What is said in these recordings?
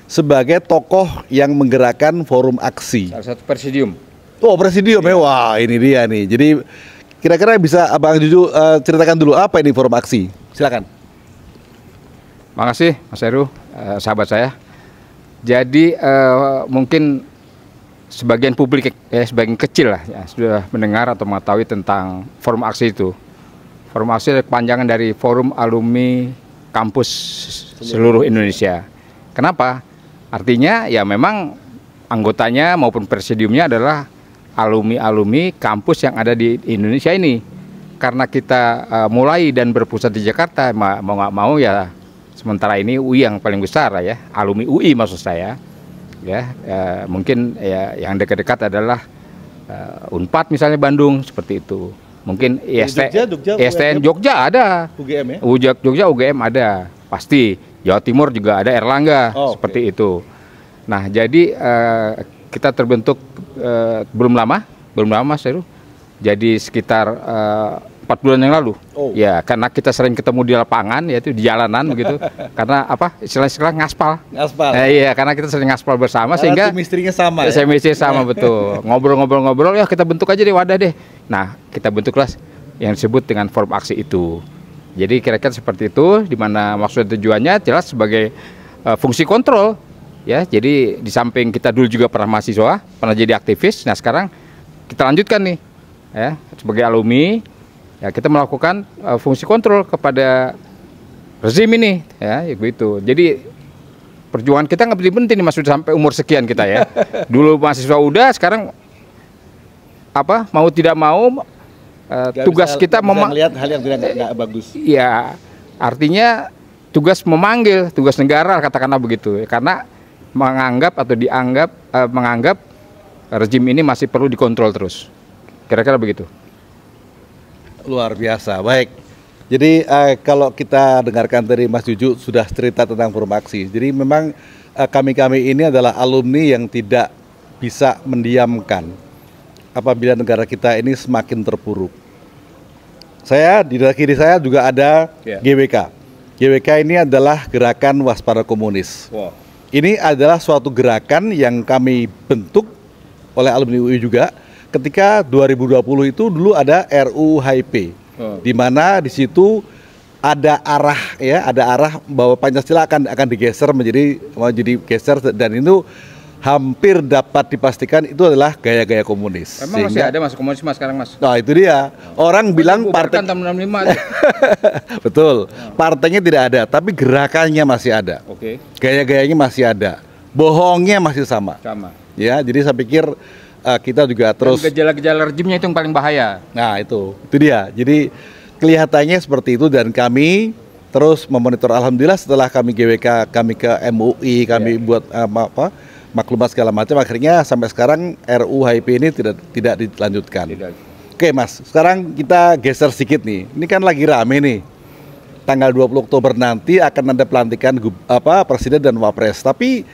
sebagai tokoh yang menggerakkan forum aksi. Salah satu presidium. Oh, presidium ya. Wah, ini dia nih. Jadi kira-kira bisa Abang Juju ceritakan dulu apa ini forum aksi? Silakan. Makasih Mas Heru, sahabat saya. Jadi mungkin sebagian publik, sebagian kecil lah ya, sudah mendengar atau mengetahui tentang forum aksi itu. Forum aksi adalah kepanjangan dari Forum Alumni Kampus Seluruh Indonesia. Kenapa? Artinya ya memang anggotanya maupun presidiumnya adalah alumni-alumni kampus yang ada di Indonesia ini. Karena kita mulai dan berpusat di Jakarta, mau nggak mau ya sementara ini UI yang paling besar ya, alumni UI maksud saya. Ya, mungkin ya yang dekat-dekat adalah Unpad misalnya Bandung seperti itu. Mungkin ISTN Jogja ada, UGM ya? Jogja UGM ada, pasti. Jawa Timur juga ada Erlangga seperti itu. Nah jadi kita terbentuk belum lama Mas Heru. Jadi sekitar 4 bulan yang lalu. Ya, karena kita sering ketemu di lapangan, yaitu di jalanan begitu. Karena apa? Istilah-istilah ngaspal. Iya, karena kita sering ngaspal bersama sehingga chemistry-nya sama. Chemistry sama betul. Ngobrol-ngobrol ya kita bentuk aja deh wadah deh. Nah, kita bentuklah yang disebut dengan forum aksi itu. Jadi kira-kira seperti itu, di mana maksud tujuannya jelas sebagai fungsi kontrol. Ya, jadi di samping kita dulu juga pernah mahasiswa, pernah jadi aktivis. Nah, sekarang kita lanjutkan nih. Ya, sebagai alumni ya kita melakukan fungsi kontrol kepada rezim ini ya begitu. Jadi perjuangan kita nggak berhenti nih Mas, sudah sampai umur sekian kita ya. Dulu mahasiswa udah, sekarang apa mau tidak mau tugas kita melihat hal yang tidak bagus. Iya, artinya tugas memanggil, tugas negara katakanlah begitu. Karena menganggap atau dianggap menganggap rezim ini masih perlu dikontrol terus. Kira-kira begitu. Luar biasa, baik. Jadi kalau kita dengarkan dari Mas Juju sudah cerita tentang forum aksi. Jadi memang kami-kami ini adalah alumni yang tidak bisa mendiamkan apabila negara kita ini semakin terpuruk. Saya di kiri saya juga ada GWK. GWK ini adalah Gerakan Waspada Komunis. Ini adalah suatu gerakan yang kami bentuk oleh alumni UI juga. Ketika 2020 itu dulu ada RUU HIP, di mana di situ ada arah bahwa Pancasila akan digeser menjadi geser, dan itu hampir dapat dipastikan itu adalah gaya-gaya komunis. Emang masih ada Mas komunis Mas sekarang Mas? Nah itu dia, orang bilang partai tahun 65 betul, partainya tidak ada, tapi gerakannya masih ada. Gaya-gayanya masih ada, bohongnya masih sama. Ya, jadi saya pikir kita juga terus gejala-gejala rejimnya itu yang paling bahaya. Nah itu dia. Jadi kelihatannya seperti itu, dan kami terus memonitor. Alhamdulillah setelah kami GWK, kami ke MUI, kami buat maklumat segala macam, akhirnya sampai sekarang RUU HIP ini tidak dilanjutkan. Oke Mas, sekarang kita geser sedikit nih. Ini kan lagi rame nih. Tanggal 20 Oktober nanti akan ada pelantikan presiden dan wapres. Tapi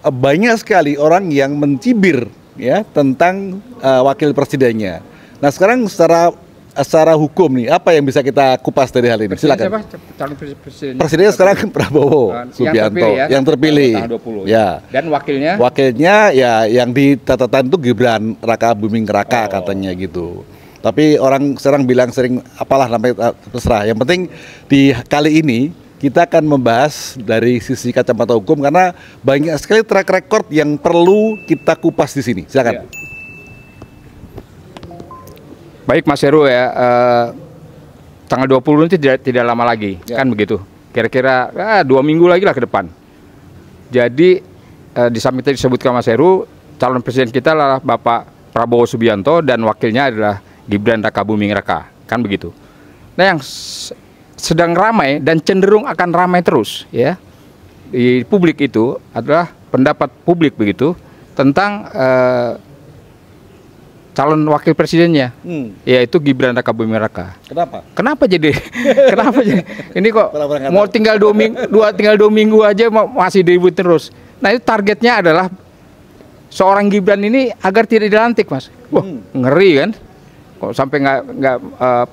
banyak sekali orang yang mencibir ya tentang wakil presidennya. Nah sekarang secara hukum nih, apa yang bisa kita kupas dari hal ini? Silakan. Presidennya sekarang Prabowo Subianto yang terpilih. Ya. Dan wakilnya? Wakilnya ya yang di catatan itu Gibran Raka Buming Raka katanya gitu. Tapi orang sekarang bilang sering apalah namanya, terserah. Yang penting di kali ini kita akan membahas dari sisi kacamata hukum karena banyak sekali track record yang perlu kita kupas di sini. Silakan. Baik Mas Heru ya, tanggal 20 nanti tidak lama lagi, kan begitu. Kira-kira 2 minggu lagi lah ke depan. Jadi di samping tadi disebutkan Mas Heru, calon presiden kita adalah Bapak Prabowo Subianto dan wakilnya adalah Gibran Raka Buming Raka, kan begitu. Nah yang sedang ramai dan cenderung akan ramai terus ya di publik itu adalah pendapat publik begitu tentang calon wakil presidennya, yaitu Gibran Raka Buming Raka. Kenapa jadi ini kok mau tinggal 2 minggu aja masih diribut terus. Nah itu targetnya adalah seorang Gibran ini agar tidak dilantik Mas. Wah ngeri kan, kok sampai nggak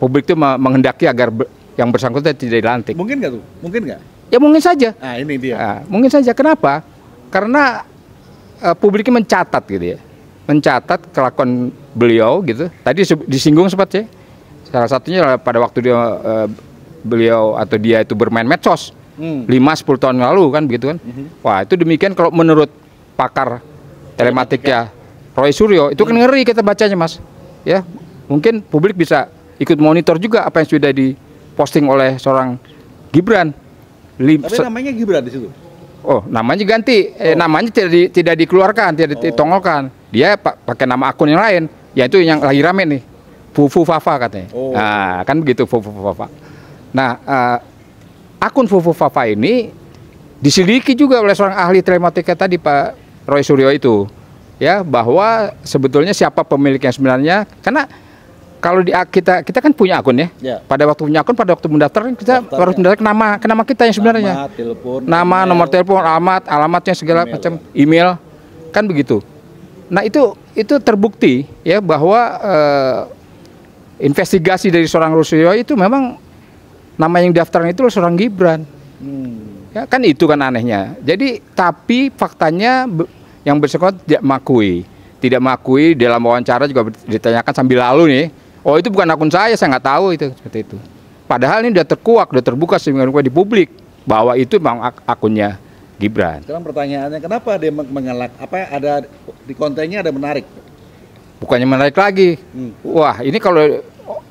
publik itu menghendaki agar yang bersangkutan tidak dilantik. Mungkin nggak tuh? Mungkin nggak? Ya mungkin saja. Nah ini dia. Mungkin saja. Kenapa? Karena publiknya mencatat gitu ya, mencatat kelakuan beliau gitu. Tadi disinggung sempat ya, salah satunya pada waktu beliau atau dia itu bermain medsos 5-10 tahun lalu kan begitu kan. Wah itu demikian kalau menurut pakar telematika Roy Suryo itu kan ngeri kita bacanya Mas. Ya mungkin publik bisa ikut monitor juga apa yang sudah diposting oleh seorang Gibran. Tapi namanya Gibran di situ. Oh, namanya ganti. Namanya tidak dikeluarkan, tidak ditongolkan. Dia pakai nama akun yang lain, yaitu yang lagi rame nih. Fufu Fafa katanya. Nah, kan begitu Fufu Fafa. Nah, akun Fufu Fafa ini diselidiki juga oleh seorang ahli telematika tadi Pak Roy Suryo itu. Ya, bahwa sebetulnya siapa pemiliknya sebenarnya, karena kalau kita kan punya akun ya. Pada waktu punya akun, pada waktu mendaftar kita harus mendaftar ke nama kita yang sebenarnya. Nama, nomor telepon, alamatnya segala macam, email, kan begitu. Nah itu terbukti ya bahwa investigasi dari seorang Rusyo itu memang nama yang daftarnya itu seorang Gibran. Ya kan itu kan anehnya. Jadi tapi faktanya yang bersangkutan tidak mengakui dalam wawancara juga ditanyakan sambil lalu nih. Oh itu bukan akun saya nggak tahu itu seperti itu. Padahal ini udah terkuak, udah terbuka sehingga di publik bahwa itu memang akunnya Gibran. Sekarang pertanyaannya kenapa dia mengelak? Apa ada di kontennya ada menarik? Bukannya menarik lagi. Wah ini kalau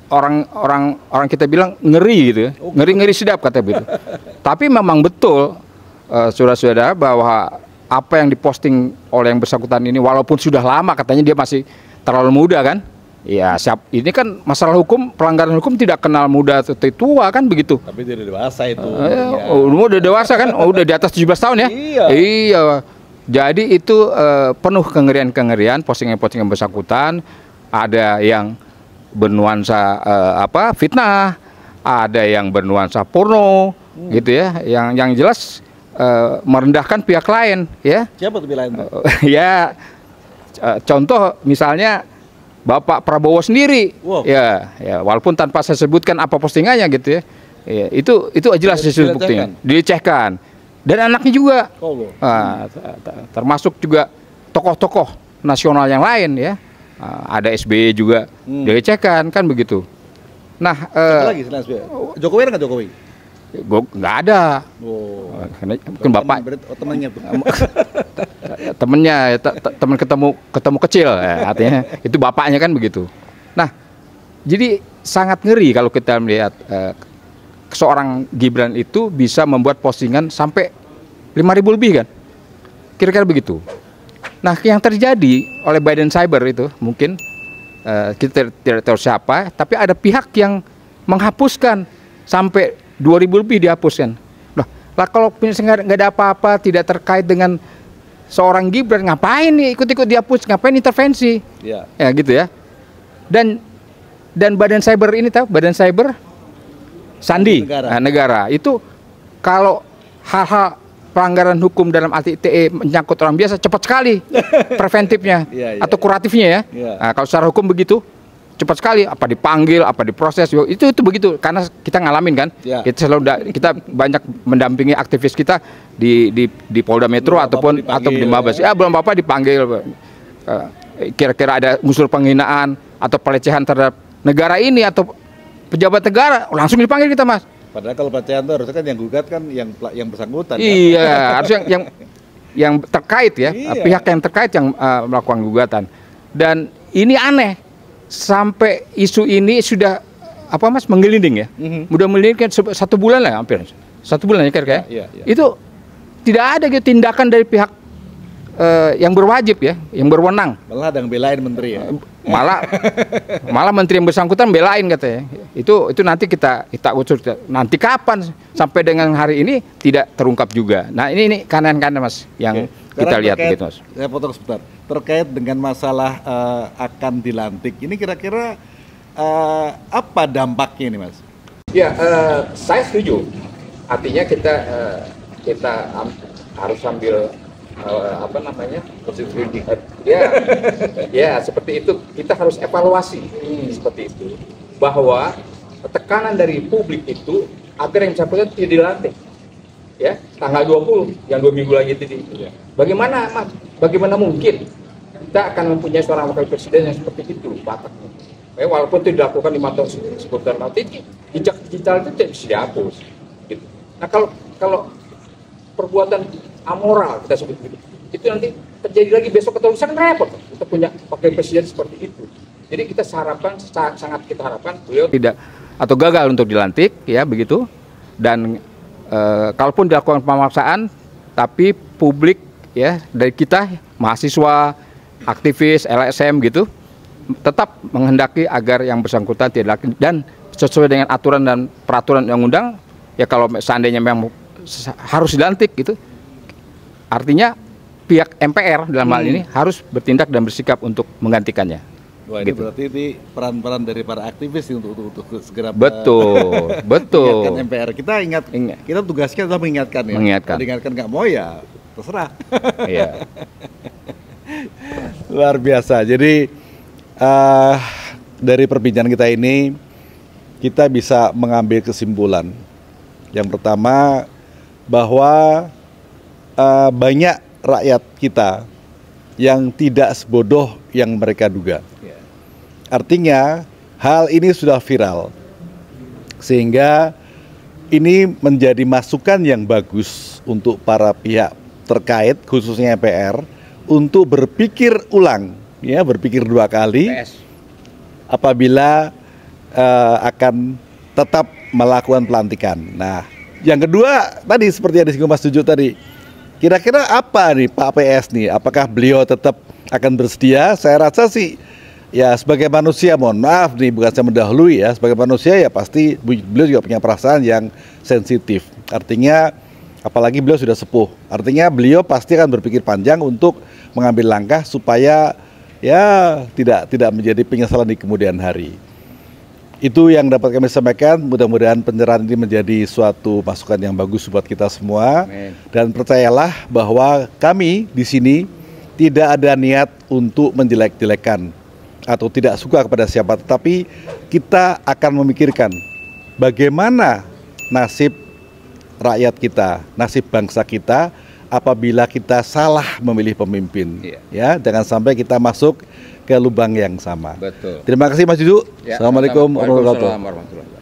orang kita bilang ngeri gitu ya, ngeri sedap kata begitu. Tapi memang betul saudara-saudara bahwa apa yang diposting oleh yang bersangkutan ini walaupun sudah lama katanya dia masih terlalu muda kan. Ya, ini kan masalah hukum, pelanggaran hukum tidak kenal muda atau tua kan begitu. Tapi dia udah dewasa itu. Udah dewasa kan, udah di atas 17 tahun ya. Iya. Jadi itu penuh kengerian-kengerian, postingan-postingan bersangkutan. Ada yang bernuansa fitnah, ada yang bernuansa porno, gitu ya. Yang jelas merendahkan pihak lain, ya. Siapa tuh pihak lain? Ya, contoh misalnya Bapak Prabowo sendiri, ya, walaupun tanpa saya sebutkan apa postingannya gitu ya, itu jelas disebut buktinya, dilecehkan, dan anaknya juga, termasuk juga tokoh-tokoh nasional yang lain ya, ada SBY juga dilecehkan kan begitu. Nah, lagi Jokowi ada nggak Jokowi? Nggak ada. Mungkin bapak temannya tuh. Temennya teman ketemu kecil ya, artinya itu bapaknya kan begitu. Nah jadi sangat ngeri kalau kita melihat seorang Gibran itu bisa membuat postingan sampai 5.000 lebih kan, kira-kira begitu. Nah yang terjadi oleh Biden Cyber itu mungkin kita tidak tahu siapa, tapi ada pihak yang menghapuskan sampai 2.000 lebih dihapuskan. Lah kalau nggak ada apa-apa, tidak terkait dengan seorang Gibran, ngapain nih ikut-ikut dihapus, ngapain intervensi? Ya gitu ya. Dan Badan Cyber ini tahu, Badan Cyber Sandi negara itu kalau hal-hal pelanggaran hukum dalam arti ITE menyangkut orang biasa cepat sekali preventifnya atau kuratifnya ya. Nah, kalau secara hukum begitu cepat sekali, apa dipanggil, apa diproses, itu begitu karena kita ngalamin kan. Kita banyak mendampingi aktivis kita di Polda Metro ataupun di Mabes. Ya belum apa dipanggil, kira-kira ada unsur penghinaan atau pelecehan terhadap negara ini atau pejabat negara, langsung dipanggil kita Mas. Padahal kalau pelecehan itu harusnya kan yang gugat kan yang bersangkutan. Iya, harusnya yang terkait ya, pihak yang terkait yang melakukan gugatan. Dan ini aneh. Sampai isu ini sudah Mas menggelinding ya, mudah melinding 1 bulan lah hampir 1 bulan ya kira-kira. Itu tidak ada gitu tindakan dari pihak yang berwajib ya, yang berwenang. Malah ada yang belain menteri ya. Malah menteri yang bersangkutan belain katanya. Itu nanti kita ucur nanti kapan sampai dengan hari ini tidak terungkap juga. Nah ini kanan-kanan Mas yang kita lihat begitu Mas. Saya potong sebentar. Terkait dengan masalah akan dilantik, ini kira-kira apa dampaknya ini Mas? Ya, saya setuju. Artinya kita harus sambil ya seperti itu, kita harus evaluasi seperti itu, bahwa tekanan dari publik itu agar yang bersangkutan tidak dilantik ya tanggal 20 yang 2 minggu lagi tadi. Bagaimana Mas? Bagaimana mungkin kita akan mempunyai seorang wakil presiden yang seperti itu bataknya? Walaupun itu dilakukan 5 tahun sebentar nanti jejak digital itu tidak bisa dihapus. Gitu. Nah kalau perbuatan amoral kita sebut begitu, itu nanti terjadi lagi besok atau lusa kan repot. Kita punya wakil presiden seperti itu. Jadi kita harapkan, sangat kita harapkan beliau tidak atau gagal untuk dilantik, ya begitu. Dan kalaupun dilakukan pemaksaan, tapi publik ya dari kita mahasiswa, aktivis, LSM gitu, tetap menghendaki agar yang bersangkutan tidak dan sesuai dengan aturan dan peraturan undang-undang. Ya kalau seandainya memang harus dilantik gitu, artinya pihak MPR dalam hal ini harus bertindak dan bersikap untuk menggantikannya. Wah, ini gitu. Berarti ini peran-peran dari para aktivis untuk segera betul mengingatkan MPR. Kita kita tugasnya adalah mengingatkan ya. Mengingatkan nggak mau ya terserah. Iya. Luar biasa. Jadi dari perbincangan kita ini kita bisa mengambil kesimpulan. Yang pertama bahwa banyak rakyat kita yang tidak sebodoh yang mereka duga. Artinya hal ini sudah viral, sehingga ini menjadi masukan yang bagus untuk para pihak terkait, khususnya MPR, untuk berpikir ulang, ya berpikir 2 kali apabila akan tetap melakukan pelantikan. Nah, yang kedua tadi seperti yang disinggung Mas Juju tadi, kira-kira apa nih Pak PS nih? Apakah beliau tetap akan bersedia? Saya rasa sih. Ya sebagai manusia, mohon maaf nih, bukan saya mendahului ya, sebagai manusia ya pasti beliau juga punya perasaan yang sensitif. Artinya apalagi beliau sudah sepuh, artinya beliau pasti akan berpikir panjang untuk mengambil langkah supaya ya tidak menjadi penyesalan di kemudian hari. Itu yang dapat kami sampaikan, mudah-mudahan pencerahan ini menjadi suatu masukan yang bagus buat kita semua. Amen. Dan percayalah bahwa kami di sini tidak ada niat untuk menjelek-jelekan atau tidak suka kepada siapa, tetapi kita akan memikirkan bagaimana nasib rakyat kita, nasib bangsa kita apabila kita salah memilih pemimpin. Ya, jangan sampai kita masuk ke lubang yang sama. Betul. Terima kasih Mas Juju. Ya, Assalamualaikum warahmatullahi wabarakatuh.